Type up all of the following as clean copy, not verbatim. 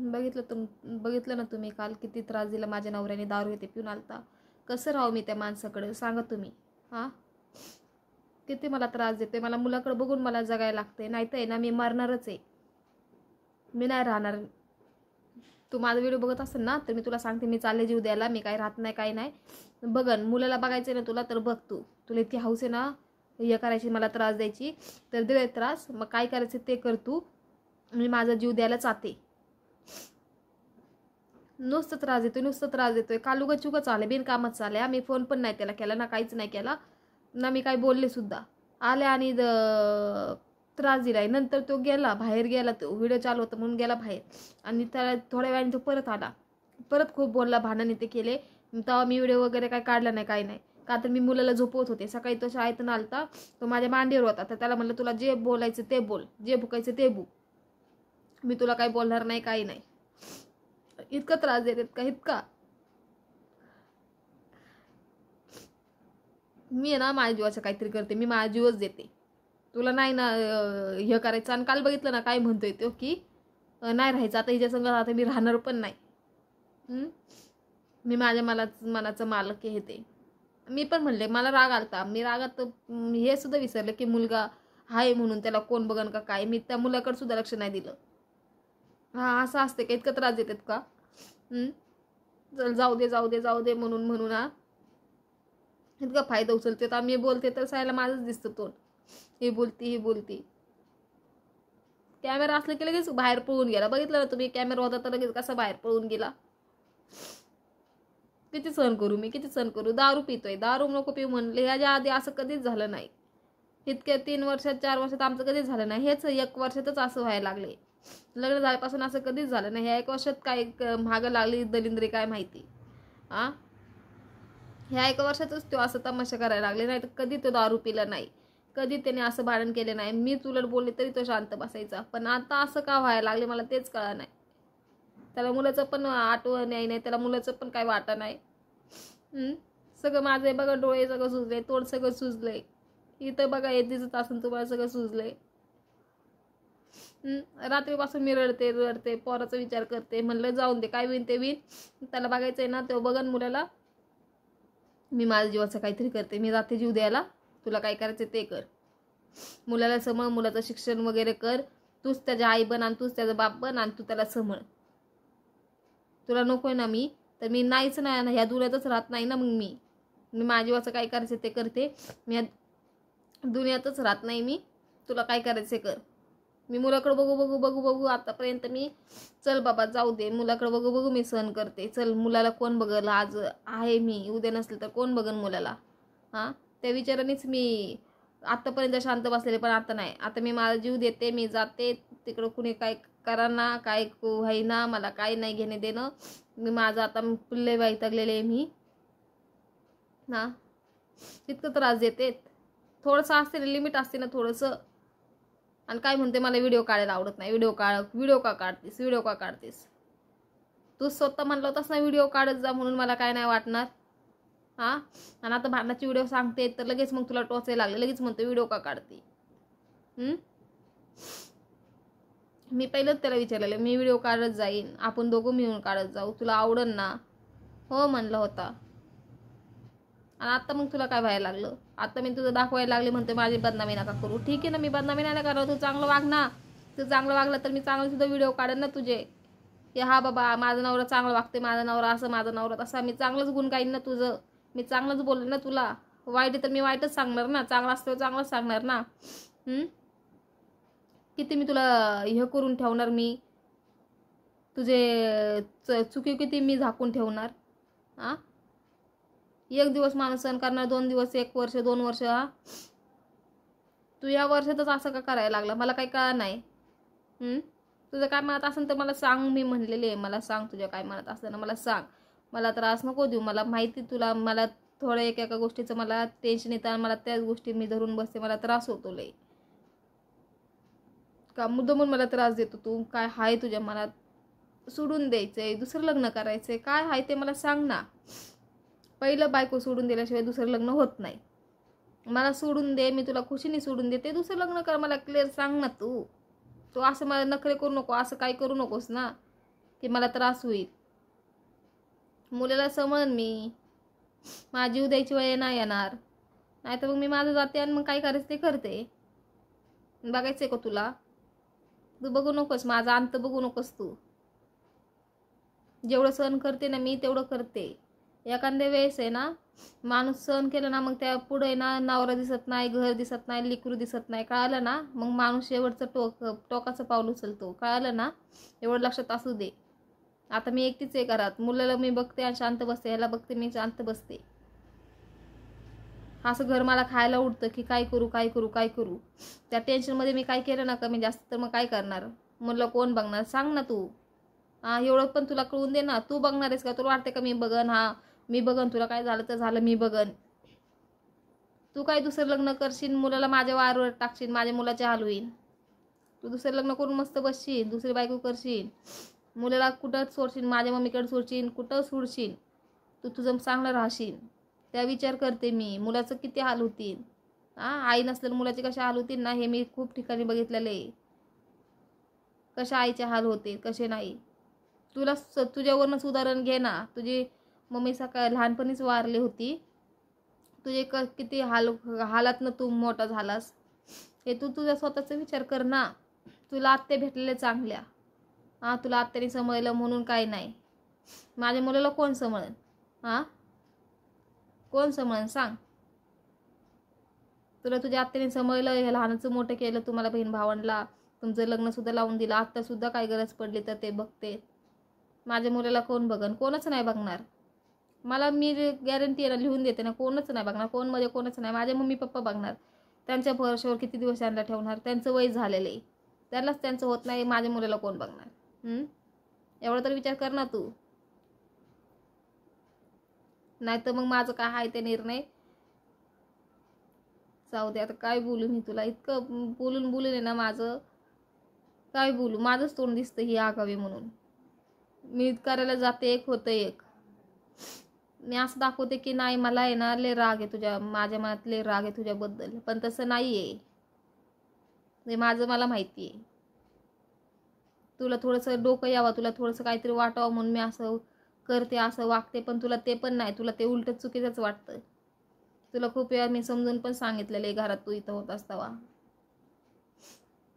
बघितलं ना तुम्ही काल किती त्रास दिला माझ्या नवऱ्याने, दारू येते पिऊन आलता. कसं राहू मी त्या माणसाकडे सांगा तुम्ही. हां, किती मला त्रास देते. मला मुलाकडे बघून मला जगायला लागते. नाही तर आहे ना मी मरणारच आहे. मी नाही राहणार. तू माझा व्हिडिओ बघत असेल ना तर मी तुला सांगते, मी चालले जीव द्यायला. मी काही राहत नाही, काही नाही. बघन मुलाला बघायचं ना तुला तर बघ. तुला इतकी हौस आहे ना हे करायची, मला त्रास द्यायची, तर दे त्रास. मग काय करायचं ते कर तू. मी माझा जीव द्यायला चाहते. नुसतं त्रास देतोय. काल उगाच आले, बिनकामच आले. आम्ही फोन पण नाही त्याला केला ना, काहीच नाही केला ना, मी काही बोलले सुद्धा. आले आणि त्रास दिलाय. नंतर तो गेला बाहेर, गेला तो व्हिडिओ चालू होता म्हणून गेला बाहेर. आणि त्याला थोड्या वेळाने तो परत आला, परत खूप बोलला, भांडण ते केले. तेव्हा मी व्हिडिओ वगैरे काय काढला नाही, काही नाही. का तर मी मुलाला झोपवत होते. सकाळी तो शाळेतून आलता, तो माझ्या मांडीवर होता. तर त्याला म्हणलं तुला जे बोलायचं ते बोल, जे भुकायचं ते भूक, मी तुला काही बोलणार नाही, काही नाही. इतका त्रास देतात का इतका. मी आहे ना माझ्या जीवाचं काहीतरी करते. मी माझा जीवच देते. तुला नाही ना हे करायचं. आणि काल बघितलं ना काय म्हणतोय तो की नाही राहायचं आता हिच्या संग, आता मी राहणार पण नाही. मी माझ्या मनाचं मालक आहे ते. मी पण म्हणले, मला राग आलता. मी रागात हे सुद्धा विसरले की मुलगा आहे म्हणून त्याला कोण बघन का काय. मी त्या मुलाकडे सुद्धा लक्ष नाही दिलं. हा, असं असते का. इतकं त्रास देतात का. चल जाऊ दे म्हणून हा इतका फायदा उचलते. तर मी बोलते तर सायला माझंच दिसतं तोंड. ही बोलती. कॅमेरा असलं की लगेच बाहेर पळून गेला. बघितलं ना तुम्ही, कॅमेरा होता तर लगेच कसा बाहेर पळून गेला. किती सहन करू. दारू पितोय. दारू नको पिऊ म्हणले. ह्याच्या आधी असं कधीच झालं नाही. इतक्या 3 वर्षात 4 वर्षात आमचं कधीच झालं नाही. हेच 1 वर्षातच असं व्हायला लागले. लग्न झाल्यापासून असं कधीच झालं नाही. ह्या 1 वर्षात काय मागं लागली दलिंद्री काय माहिती. ह्या 1 वर्षातच तो असं तमाशा करायला लागले. नाही तर कधी तो दारू पिला नाही, कधी त्याने असं भांडण केलं नाही. मी उलट बोलले तरी तो शांत बसायचा. पण आता असं का व्हायला लागले मला तेच कळलं नाही. त्याला मुलाचं पण आठवण नाही, त्याला मुलाचं पण काय वाटत नाही. सगळं माझं बघा, डोळे सगळं सुजले, तोंड सगळं सुजलंय. इथं बघा हे दिसत असून तुम्हाला सगळं सुजलंय. रात्रीपासून मी रडते. पोराचा विचार करते. म्हणलं जाऊन दे, काय होईन ते होईन. त्याला बघायचंय ना, तो बघन मुलाला. मी माझ्या जीवाचं काहीतरी करते. मी जाते जीव द्यायला. तुला काय करायचं ते कर. मुलाला समळ, मुलाचं शिक्षण वगैरे कर. तूच त्याच्या आई बन आणि तूच त्याचा बाप बन आणि तू त्याला समळ. तुला नकोय ना मी, तर मी नाहीच ना ह्या दुनियातच राहत नाही ना. मग मी माझ्या जीवाचं काय करायचं ते करते. मी ह्या दुनियातच राहत नाही. मी तुला काय करायचं कर. मी मुलाकडे बघू आतापर्यंत मी, चल बाबा जाऊ दे, मुलाकडे बघू मी सहन करते. चल, मुलाला कोण बघल. आज आहे मी, उद्या नसलं तर कोण बघन मुलाला. त्या विचारानेच मी आतापर्यंत शांत बसलेले. पण आता नाही. आता मी माझा जीव देते. मी जाते तिकडं. कुणी काय करा ना, काय व्हायना, मला काय नाही घेणे देणं. मी माझं आता पुल्ले वैतागलेले आहे मी ना. इतकं त्रास देते. थोडंसं असते ना, लिमिट असते ना थोडंसं. आणि काय म्हणते, मला व्हिडिओ काढायला आवडत नाही. व्हिडिओ का काढतेस. तू स्वतः म्हणलं होतास ना व्हिडिओ काढत जा म्हणून, मला काय नाही वाटणार. आणि आता भांडणाची व्हिडिओ सांगते तर लगेच मग तुला टोचायला लागले. लगेच म्हणतो व्हिडिओ का काढते. मी पहिलंच त्याला विचारलेलं, मी व्हिडिओ काढत जाईन, आपण दोघं मिळून काढत जाऊ, तुला आवडन ना. हो म्हणलं होता. आणि आता मग तुला काय व्हायला लागलं. आता मी तुझं दाखवायला लागले, म्हणते माझी बदनामी नका करू. ठीक आहे ना, मी बदनामी नाही करणार. तू चांगलं वाग ना. तू चांगलं वागलं तर मी चांगलं सुद्धा व्हिडिओ काढेन ना तुझे. की हा बाबा माझा नवरा चांगलं वागते, माझा नवरा असं, माझा नवरा तसा. मी चांगलंच गुण गाईन ना तुझं. मी चांगलंच बोलले ना तुला. वाईट तर मी वाईटच सांगणार ना. चांगलं असतं चांगलंच सांगणार ना. किती मी तुला हे करून ठेवणार. मी तुझे चुकी किती मी झाकून ठेवणार. 1 दिवस माणूस सहन करणार, 2 दिवस, 1 वर्ष, 2 वर्ष. तू या वर्षातच असं का करायला लागला. मला काही कळलं नाही. तुझं काय मनात असेल तर मला सांग. मी म्हणलेले आहे, मला सांग तुझ्या काय मनात असलं ना मला सांग. मला त्रास नको देऊ. मला माहिती तुला, मला थोडं एका गोष्टीचं मला टेन्शन येतं आणि मला त्याच गोष्टी मी धरून बसते. मला त्रास होतो लय. का मुद्दामून मला त्रास देतो तू. काय हाय तुझ्या मनात. सोडून द्यायचंय, दुसरं लग्न करायचंय, काय हाय ते मला सांग ना. पहिलं बायको सोडून दिल्याशिवाय दुसरं लग्न होत नाही. मला सोडून दे, मी तुला खुशीने सोडून देते, दुसरं लग्न कर. मला क्लिअर सांग ना तू. असं मला नखरे करू नको, असं काही करू नकोस ना ते मला त्रास होईल. मुलाला समजून मी माझी जीव द्यायची वेळ नाही येणार. नाही तर मग मी माझं जाते आणि मग काय करायचं ते करते. बघायचंय का तुला? तू बघू नकोस, माझा अंत बघू नकोस तू. जेवढं सहन करते ना मी तेवढं करते. एखाद्या वेळेस आहे ना माणूस सहन केलं ना, मग त्या पुढे ना नवरा दिसत नाही, घर दिसत नाही, लेकरू दिसत नाही, कळालं ना? मग माणूस शेवटचं टोकाचं पाऊल उचलतो, कळालं ना? एवढं लक्षात असू दे. आता मी एकटीच आहे घरात, मुलाला मी बघते आणि शांत बसते, याला बघते मी शांत बसते. असं घर मला खायला उठतं की काय करू काय करू काय करू. त्या टेन्शनमध्ये मी काय केलं ना कमी जास्त तर मग काय करणार? मुलं कोण बघणार सांग ना तू? एवढं पण तुला कळून दे ना. तू बघणार आहेस का? तुला वाटते का मी बघन? मी बघन, तुला काय झालं तर झालं, मी बघन. तू काय दुसरं लग्न करशील, मुलाला माझ्या वारवर टाकशील, माझ्या मुलाचे हाल होईल. तू दुसरं लग्न करून मस्त बसशील, दुसरी बायको करशील, मुलाला कुठं सोडशील, माझ्या मम्मीकडे सोडशील, कुठं सोडशील. तू तुझं चांगलं राहशील त्या विचार करते मी. मुलाचं किती हाल होतील. आई नसलेलं मुलाचे कसे हाल होतील ना, हे मी खूप ठिकाणी बघितलेलं आहे. कशा आईचे हाल होते कसे नाही. तुला तुझ्यावरूनच उदाहरण घे ना. तुझी मम्मी सकाळ लहानपणीच वारली होती. तुझे किती हालातनं तू मोठा झालास हे तू तुझा स्वतःचा विचार कर ना. तुला आत्या भेटलेल्या चांगल्या. तुला आत्याने सांभाळलं म्हणून काय नाही. माझ्या मुलाला कोण सांभाळेल? कोण सांभाळेल सांग? तुला तुझ्या आत्याने सांभाळलं, हे लहानाचं मोठं केलं, तुम्हाला बहीण भावंडला, तुमचं लग्न सुद्धा लावून दिलं. आत्ता सुद्धा काय गरज पडली तर ते बघते. माझ्या मुलाला कोण बघन? कोणच नाही बघणार. मला मी गॅरंटी आहे ना, लिहून देते ना, कोणच नाही बघणार. कोणच नाही. माझे मम्मी पप्पा बघणार. त्यांच्या भरोश्यावर किती दिवस त्यांना ठेवणार? त्यांचं वय झालेलं आहे, त्यालाच त्यांचं होत नाही. माझ्या मुलाला कोण बघणार? एवढा तर विचार कर ना तू. नाही तर मग माझं काय आहे ते निर्णय. जाऊ दे आता, काय बोलू मी तुला? इतकं बोलून आहे ना माझं काय बोलू. माझंच तोंड दिसतं ही आगावी म्हणून. मी करायला जाते एक होतं एक. मी असं दाखवते की नाही मला आहे ना लय राग आहे तुझ्या, माझ्या मनात लय राग आहे तुझ्याबद्दल, पण तसं नाही आहे. हे माझं मला माहिती आहे. तुला थोडंसं डोकं यावं, तुला थोडंसं काहीतरी वाटावं म्हणून मी असं करते, असं वागते, पण तुला ते पण नाही. तुला ते उलट चुकीचंच वाटतं. तुला खूप वेळा मी समजून पण सांगितलेलं आहे घरात तू इथं होत असतावा,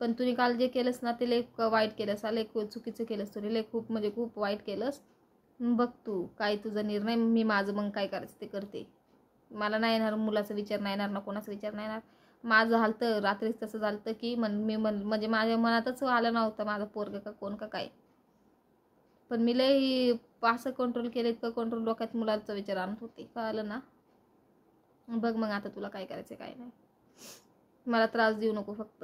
पण तुम्ही काल जे केलंस ना ते लय वाईट केलंस. लय चुकीचं केलंस तुला. लय खूप म्हणजे खूप वाईट केलंस. बघ तू काय तुझा निर्णय. मी माझं मग काय करायचं ते करते. मला नाही येणार मुलाचा विचार, नाही येणार ना कोणाचा विचार नाही येणार. माझं हालतं रात्रीच तसं झालं की म्हणजे माझ्या मनातच आलं नव्हतं माझं पोरगं का कोण का काय. पण मी लय असं कंट्रोल केलं, इतकं कंट्रोल डोक्यात मुलाचा विचार आणत होते, कळलं ना? बघ मग आता तुला काय करायचं काय नाही. मला त्रास देऊ नको फक्त.